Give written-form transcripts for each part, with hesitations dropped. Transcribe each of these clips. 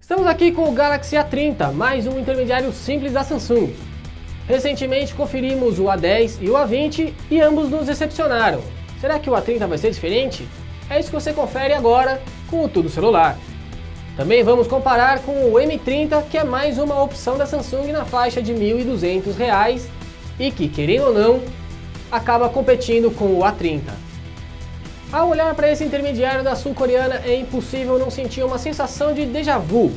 Estamos aqui com o Galaxy A30, mais um intermediário simples da Samsung. Recentemente conferimos o A10 e o A20 e ambos nos decepcionaram. Será que o A30 vai ser diferente? É isso que você confere agora com o Tudo Celular. Também vamos comparar com o M30, que é mais uma opção da Samsung na faixa de R$ 1.200 e que, querendo ou não, acaba competindo com o A30. Ao olhar para esse intermediário da sul-coreana, é impossível não sentir uma sensação de déjà vu.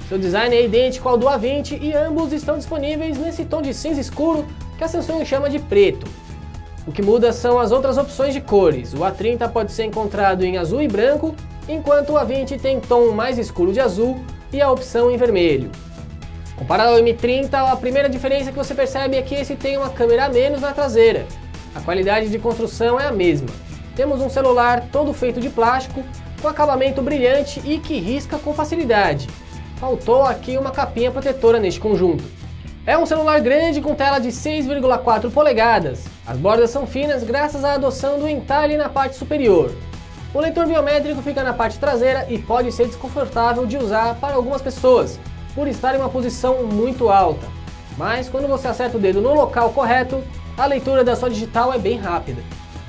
Seu design é idêntico ao do A20 e ambos estão disponíveis nesse tom de cinza escuro que a Samsung chama de preto. O que muda são as outras opções de cores. O A30 pode ser encontrado em azul e branco, enquanto o A20 tem tom mais escuro de azul e a opção em vermelho. Comparado ao M30, a primeira diferença que você percebe é que esse tem uma câmera a menos na traseira. A qualidade de construção é a mesma. Temos um celular todo feito de plástico, com acabamento brilhante e que risca com facilidade. Faltou aqui uma capinha protetora neste conjunto. É um celular grande com tela de 6,4 polegadas. As bordas são finas graças à adoção do entalhe na parte superior. O leitor biométrico fica na parte traseira e pode ser desconfortável de usar para algumas pessoas, por estar em uma posição muito alta. Mas quando você acerta o dedo no local correto, a leitura da sua digital é bem rápida.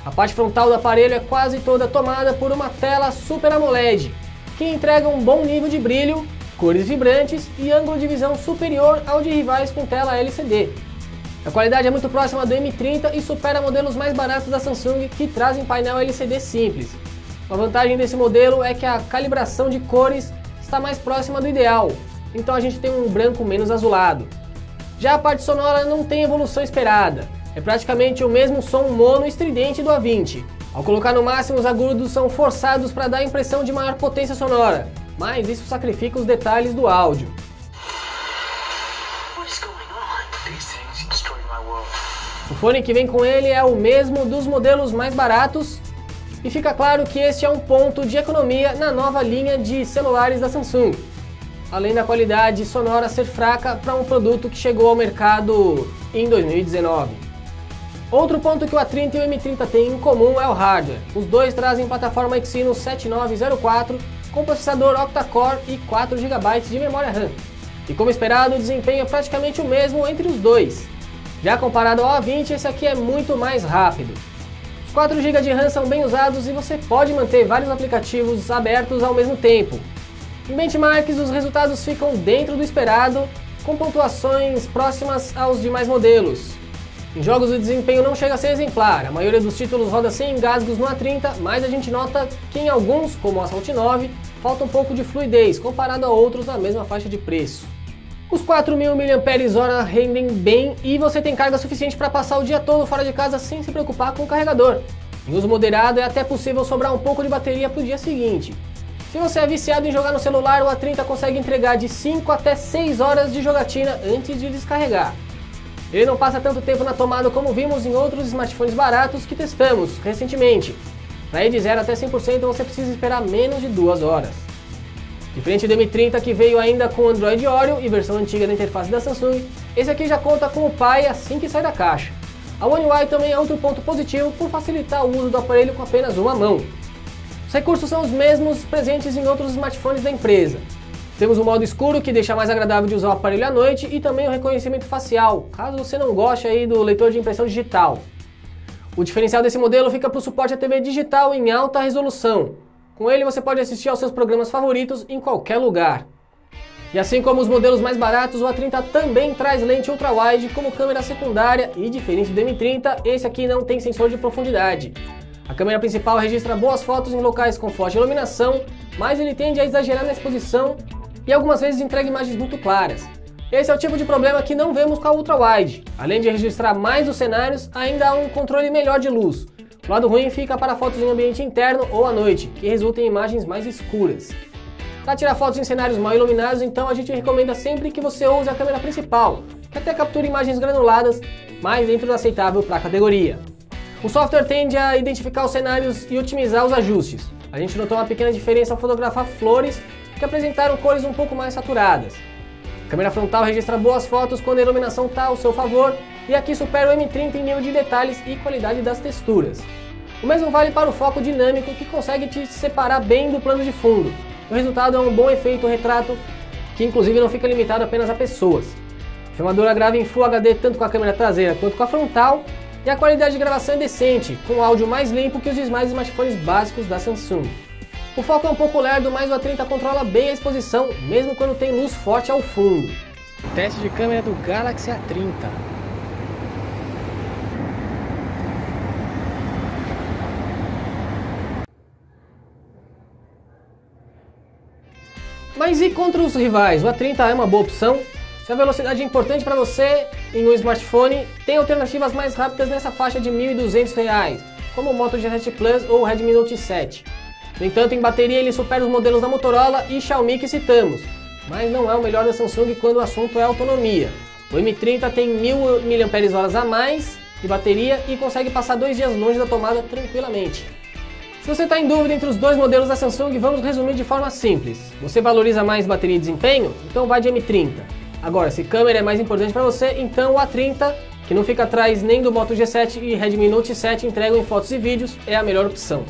A parte frontal do aparelho é quase toda tomada por uma tela Super AMOLED, que entrega um bom nível de brilho, cores vibrantes e ângulo de visão superior ao de rivais com tela LCD. A qualidade é muito próxima do M30 e supera modelos mais baratos da Samsung que trazem painel LCD simples. Uma vantagem desse modelo é que a calibração de cores está mais próxima do ideal, então a gente tem um branco menos azulado. Já a parte sonora não tem evolução esperada. É praticamente o mesmo som mono estridente do A20. Ao colocar no máximo, os agudos são forçados para dar a impressão de maior potência sonora, mas isso sacrifica os detalhes do áudio. O fone que vem com ele é o mesmo dos modelos mais baratos, e fica claro que este é um ponto de economia na nova linha de celulares da Samsung, além da qualidade sonora ser fraca para um produto que chegou ao mercado em 2019. Outro ponto que o A30 e o M30 têm em comum é o hardware. Os dois trazem plataforma Exynos 7904 com processador octa-core e 4 GB de memória RAM. E como esperado, o desempenho é praticamente o mesmo entre os dois. Já comparado ao A20, esse aqui é muito mais rápido. Os 4 GB de RAM são bem usados e você pode manter vários aplicativos abertos ao mesmo tempo. Em benchmarks, os resultados ficam dentro do esperado, com pontuações próximas aos demais modelos. Em jogos o desempenho não chega a ser exemplar, a maioria dos títulos roda sem engasgos no A30, mas a gente nota que em alguns, como o Asphalt 9, falta um pouco de fluidez comparado a outros na mesma faixa de preço. Os 4.000 mAh rendem bem e você tem carga suficiente para passar o dia todo fora de casa sem se preocupar com o carregador. Em uso moderado é até possível sobrar um pouco de bateria para o dia seguinte. Se você é viciado em jogar no celular, o A30 consegue entregar de 5 até 6 horas de jogatina antes de descarregar. Ele não passa tanto tempo na tomada como vimos em outros smartphones baratos que testamos recentemente. Para ir de 0 até 100% você precisa esperar menos de 2 horas. Diferente do M30 que veio ainda com Android Oreo e versão antiga da interface da Samsung, esse aqui já conta com o Pie assim que sai da caixa. A One UI também é outro ponto positivo por facilitar o uso do aparelho com apenas uma mão. Os recursos são os mesmos presentes em outros smartphones da empresa. Temos o modo escuro, que deixa mais agradável de usar o aparelho à noite, e também o reconhecimento facial, caso você não goste aí do leitor de impressão digital. O diferencial desse modelo fica para o suporte à TV digital em alta resolução. Com ele você pode assistir aos seus programas favoritos em qualquer lugar. E assim como os modelos mais baratos, o A30 também traz lente ultra-wide como câmera secundária e, diferente do M30, esse aqui não tem sensor de profundidade. A câmera principal registra boas fotos em locais com forte iluminação, mas ele tende a exagerar na exposição e algumas vezes entrega imagens muito claras. Esse é o tipo de problema que não vemos com a ultra-wide. Além de registrar mais os cenários, ainda há um controle melhor de luz. O lado ruim fica para fotos em ambiente interno ou à noite, que resultam em imagens mais escuras. Para tirar fotos em cenários mal iluminados, então a gente recomenda sempre que você use a câmera principal, que até captura imagens granuladas, mas dentro do aceitável para a categoria. O software tende a identificar os cenários e otimizar os ajustes. A gente notou uma pequena diferença ao fotografar flores, que apresentaram cores um pouco mais saturadas. A câmera frontal registra boas fotos quando a iluminação está ao seu favor, e aqui supera o M30 em nível de detalhes e qualidade das texturas. O mesmo vale para o foco dinâmico, que consegue te separar bem do plano de fundo. O resultado é um bom efeito retrato que inclusive não fica limitado apenas a pessoas. A filmadora grava em Full HD tanto com a câmera traseira quanto com a frontal, e a qualidade de gravação é decente, com áudio mais limpo que os demais smartphones básicos da Samsung. O foco é um pouco lerdo, mas o A30 controla bem a exposição, mesmo quando tem luz forte ao fundo. Teste de câmera do Galaxy A30. Mas e contra os rivais? O A30 é uma boa opção? Se a velocidade é importante para você em um smartphone, tem alternativas mais rápidas nessa faixa de R$ 1.200, como o Moto G7 Plus ou o Redmi Note 7. No entanto, em bateria ele supera os modelos da Motorola e Xiaomi que citamos, mas não é o melhor da Samsung quando o assunto é autonomia. O M30 tem 1000 mAh a mais de bateria e consegue passar 2 dias longe da tomada tranquilamente. Se você está em dúvida entre os dois modelos da Samsung, vamos resumir de forma simples. Você valoriza mais bateria e desempenho? Então vai de M30. Agora, se câmera é mais importante para você, então o A30, que não fica atrás nem do Moto G7 e Redmi Note 7 entregam em fotos e vídeos, é a melhor opção.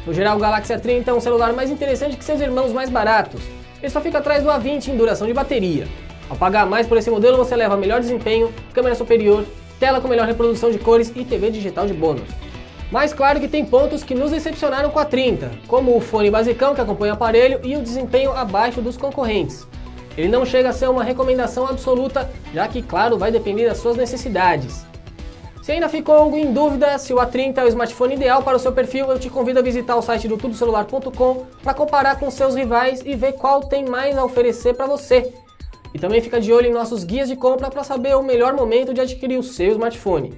No geral, o Galaxy A30 é um celular mais interessante que seus irmãos mais baratos. Ele só fica atrás do A20 em duração de bateria. Ao pagar mais por esse modelo, você leva melhor desempenho, câmera superior, tela com melhor reprodução de cores e TV digital de bônus. Mas claro que tem pontos que nos decepcionaram com a A30, como o fone basicão que acompanha o aparelho e o desempenho abaixo dos concorrentes. Ele não chega a ser uma recomendação absoluta, já que, claro, vai depender das suas necessidades. Se ainda ficou algo em dúvida se o A30 é o smartphone ideal para o seu perfil, eu te convido a visitar o site do tudocelular.com para comparar com seus rivais e ver qual tem mais a oferecer para você. E também fica de olho em nossos guias de compra para saber o melhor momento de adquirir o seu smartphone.